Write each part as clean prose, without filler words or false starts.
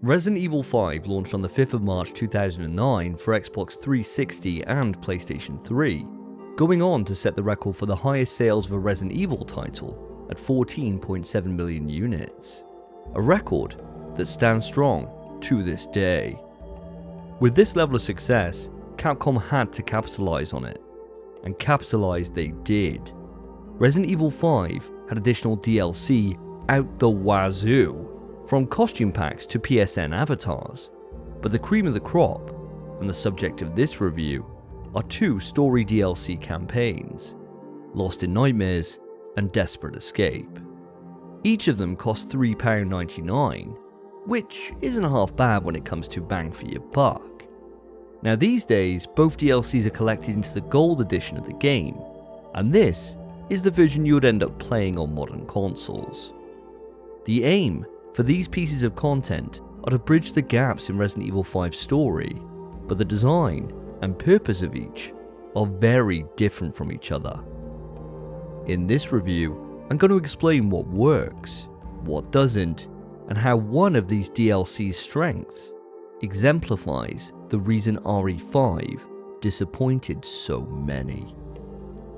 Resident Evil 5 launched on the 5th of March 2009 for Xbox 360 and PlayStation 3, going on to set the record for the highest sales of a Resident Evil title at 14.7 million units, a record that stands strong to this day. With this level of success, Capcom had to capitalize on it, and capitalize they did. Resident Evil 5 had additional DLC out the wazoo, from costume packs to PSN avatars, but the cream of the crop, and the subject of this review, are two story DLC campaigns, Lost in Nightmares and Desperate Escape. Each of them cost £3.99, which isn't half bad when it comes to bang for your buck. Now these days, both DLCs are collected into the gold edition of the game, and this is the version you would end up playing on modern consoles. The aim for these pieces of content are to bridge the gaps in Resident Evil 5's story, but the design and purpose of each are very different from each other. In this review, I'm going to explain what works, what doesn't, and how one of these DLC's strengths exemplifies the reason RE5 disappointed so many.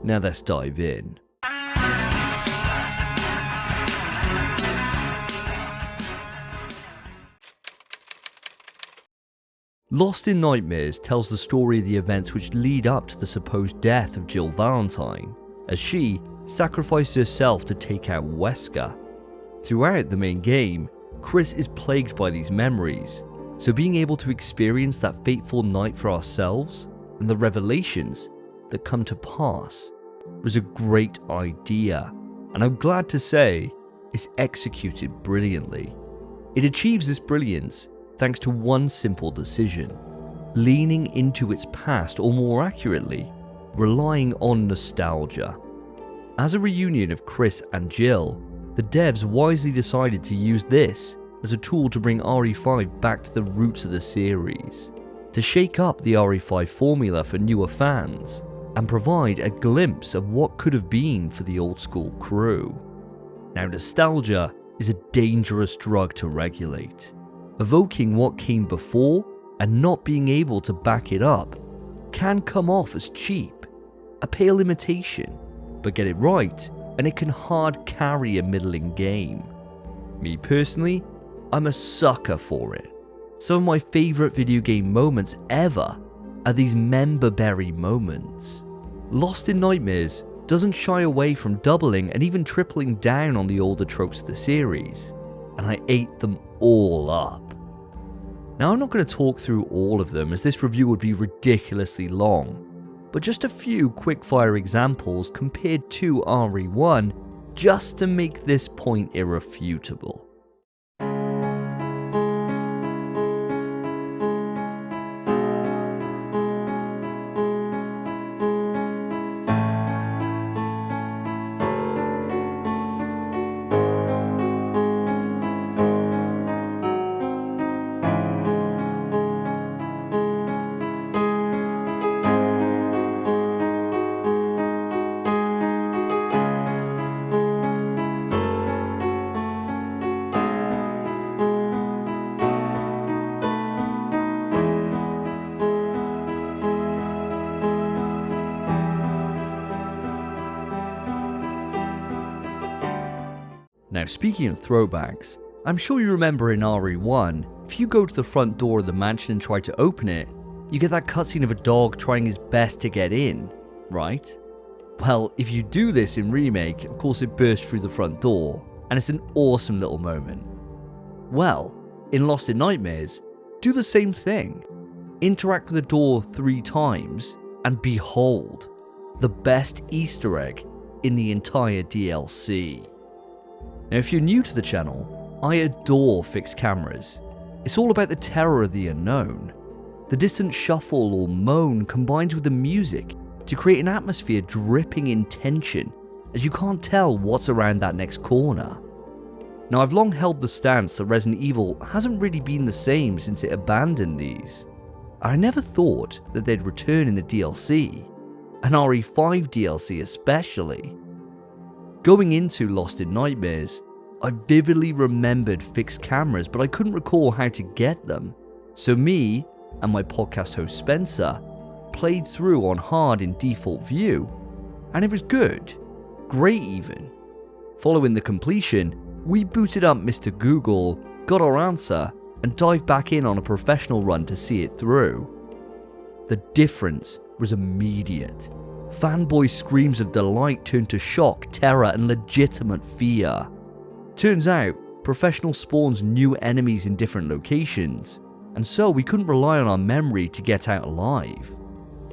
Now let's dive in. Lost in Nightmares tells the story of the events which lead up to the supposed death of Jill Valentine, as she sacrifices herself to take out Wesker. Throughout the main game, Chris is plagued by these memories, so being able to experience that fateful night for ourselves and the revelations that come to pass was a great idea, and I'm glad to say it's executed brilliantly. It achieves this brilliance thanks to one simple decision: leaning into its past, or more accurately, relying on nostalgia. As a reunion of Chris and Jill, the devs wisely decided to use this as a tool to bring RE5 back to the roots of the series, to shake up the RE5 formula for newer fans, and provide a glimpse of what could have been for the old school crew. Now, nostalgia is a dangerous drug to regulate. Evoking what came before and not being able to back it up can come off as cheap, a pale imitation, but get it right and it can hard carry a middling game. Me personally, I'm a sucker for it. Some of my favourite video game moments ever are these member-berry moments. Lost in Nightmares doesn't shy away from doubling and even tripling down on the older tropes of the series, and I ate them all up. Now, I'm not going to talk through all of them as this review would be ridiculously long, but just a few quickfire examples compared to RE1 just to make this point irrefutable. Now, speaking of throwbacks, I'm sure you remember in RE1, if you go to the front door of the mansion and try to open it, you get that cutscene of a dog trying his best to get in, right? Well, if you do this in Remake, of course it bursts through the front door, and it's an awesome little moment. Well, in Lost in Nightmares, do the same thing. Interact with the door 3 times, and behold, the best Easter egg in the entire DLC. Now, if you're new to the channel, I adore fixed cameras. It's all about the terror of the unknown. The distant shuffle or moan combines with the music to create an atmosphere dripping in tension, as you can't tell what's around that next corner. Now, I've long held the stance that Resident Evil hasn't really been the same since it abandoned these. I never thought that they'd return in the DLC, an RE5 DLC especially. Going into Lost in Nightmares, I vividly remembered fixed cameras, but I couldn't recall how to get them. So me and my podcast host Spencer played through on hard in default view, and it was good. Great even. Following the completion, we booted up Mr. Google, got our answer, and dived back in on a professional run to see it through. The difference was immediate. Fanboy screams of delight turned to shock, terror, and legitimate fear. Turns out, professional spawns new enemies in different locations, and so we couldn't rely on our memory to get out alive.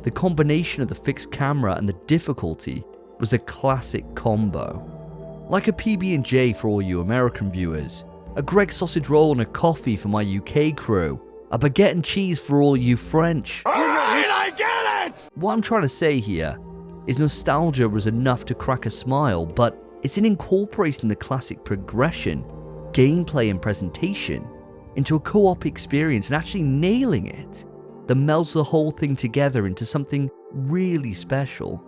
The combination of the fixed camera and the difficulty was a classic combo. Like a PB&J for all you American viewers, a Greg sausage roll and a coffee for my UK crew, a baguette and cheese for all you French. Alright, I get it! What I'm trying to say here is nostalgia was enough to crack a smile, but it's in incorporating the classic progression, gameplay and presentation into a co-op experience and actually nailing it that melds the whole thing together into something really special.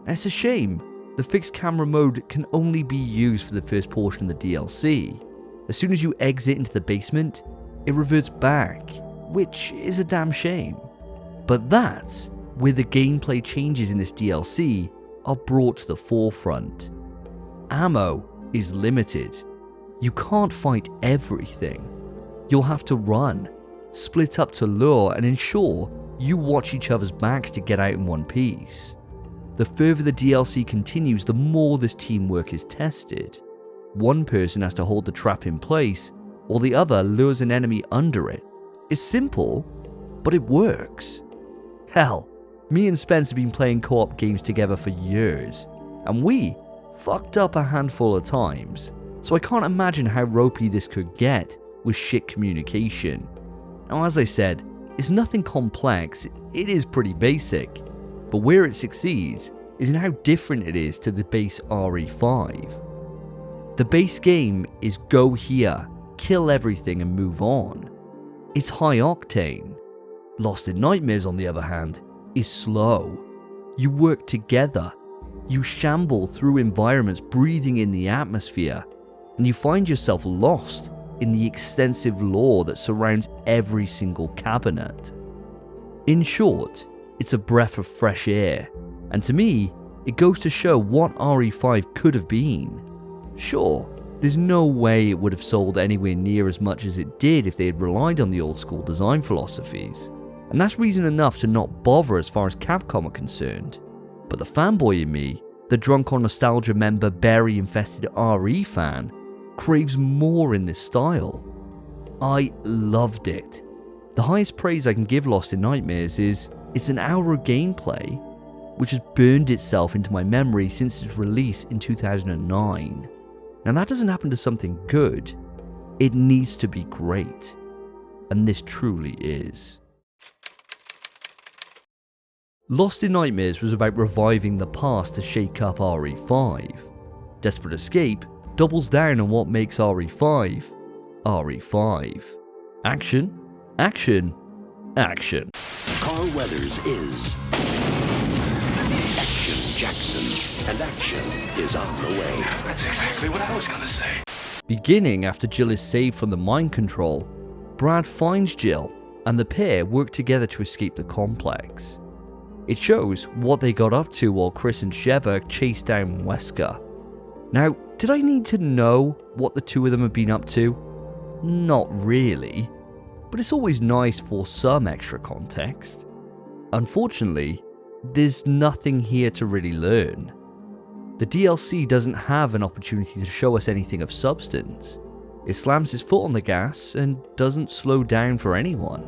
And it's a shame the fixed camera mode can only be used for the first portion of the DLC. As soon as you exit into the basement, it reverts back, which is a damn shame. But that's where the gameplay changes in this DLC are brought to the forefront. Ammo is limited. You can't fight everything. You'll have to run, split up to lure, and ensure you watch each other's backs to get out in one piece. The further the DLC continues, the more this teamwork is tested. One person has to hold the trap in place, while the other lures an enemy under it. It's simple, but it works. Hell, me and Spence have been playing co-op games together for years, and we fucked up a handful of times, so I can't imagine how ropey this could get with shit communication. Now, as I said, it's nothing complex, it is pretty basic, but where it succeeds is in how different it is to the base RE5. The base game is go here, kill everything and move on. It's high octane. Lost in Nightmares, on the other hand, is slow. You work together, you shamble through environments breathing in the atmosphere, and you find yourself lost in the extensive lore that surrounds every single cabinet. In short, it's a breath of fresh air, and to me, it goes to show what RE5 could have been. Sure, there's no way it would have sold anywhere near as much as it did if they had relied on the old school design philosophies, and that's reason enough to not bother as far as Capcom are concerned. But the fanboy in me, the drunk on nostalgia member berry-infested RE fan, craves more in this style. I loved it. The highest praise I can give Lost in Nightmares is it's an hour of gameplay which has burned itself into my memory since its release in 2009. Now that doesn't happen to something good, it needs to be great, and this truly is. Lost in Nightmares was about reviving the past to shake up RE5. Desperate Escape doubles down on what makes RE5 RE5. Action, action, action. Carl Weathers is Action Jackson, and action is on the way. That's exactly what I was gonna say. Beginning after Jill is saved from the mind control, Brad finds Jill, and the pair work together to escape the complex. It shows what they got up to while Chris and Sheva chased down Wesker. Now, did I need to know what the two of them have been up to? Not really, but it's always nice for some extra context. Unfortunately, there's nothing here to really learn. The DLC doesn't have an opportunity to show us anything of substance. It slams its foot on the gas and doesn't slow down for anyone.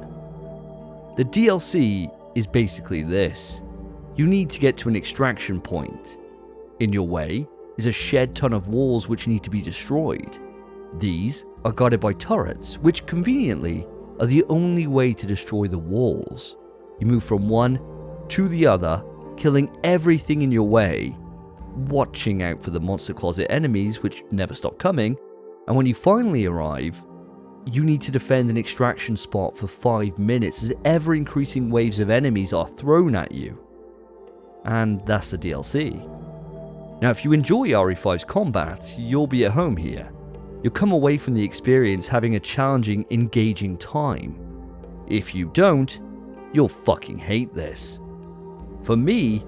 The DLC is basically this. You need to get to an extraction point. In your way is a shed ton of walls which need to be destroyed. These are guarded by turrets, which conveniently are the only way to destroy the walls. You move from one to the other, killing everything in your way, watching out for the monster closet enemies which never stop coming, and when you finally arrive, you need to defend an extraction spot for 5 minutes as ever-increasing waves of enemies are thrown at you. And that's the DLC. Now if you enjoy RE5's combat, you'll be at home here. you'll come away from the experience having a challenging, engaging time. If you don't, you'll fucking hate this. For me,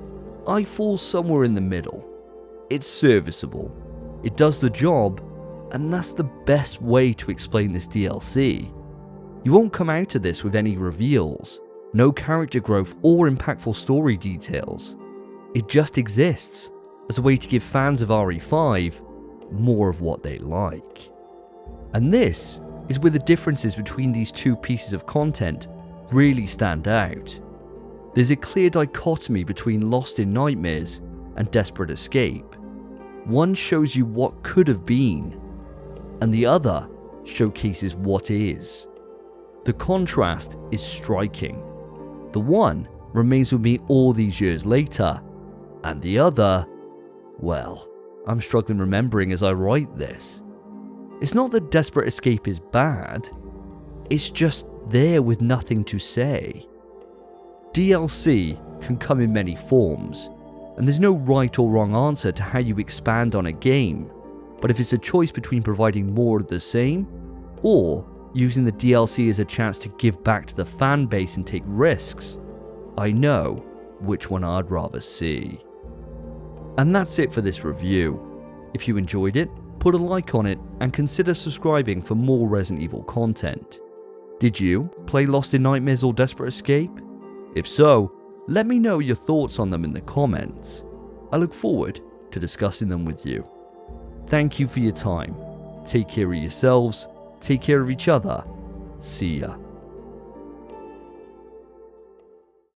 I fall somewhere in the middle. It's serviceable, it does the job, and that's the best way to explain this DLC. You won't come out of this with any reveals, no character growth or impactful story details. It just exists as a way to give fans of RE5 more of what they like. And this is where the differences between these two pieces of content really stand out. There's a clear dichotomy between Lost in Nightmares and Desperate Escape. One shows you what could have been, and the other showcases what is. The contrast is striking. The one remains with me all these years later, and the other, well, I'm struggling remembering as I write this. It's not that Desperate Escape is bad, it's just there with nothing to say. DLC can come in many forms, and there's no right or wrong answer to how you expand on a game, but if it's a choice between providing more of the same, or using the DLC as a chance to give back to the fan base and take risks, I know which one I'd rather see. And that's it for this review. If you enjoyed it, put a like on it and consider subscribing for more Resident Evil content. Did you play Lost in Nightmares or Desperate Escape? If so, let me know your thoughts on them in the comments. I look forward to discussing them with you. Thank you for your time. Take care of yourselves, take care of each other. See ya.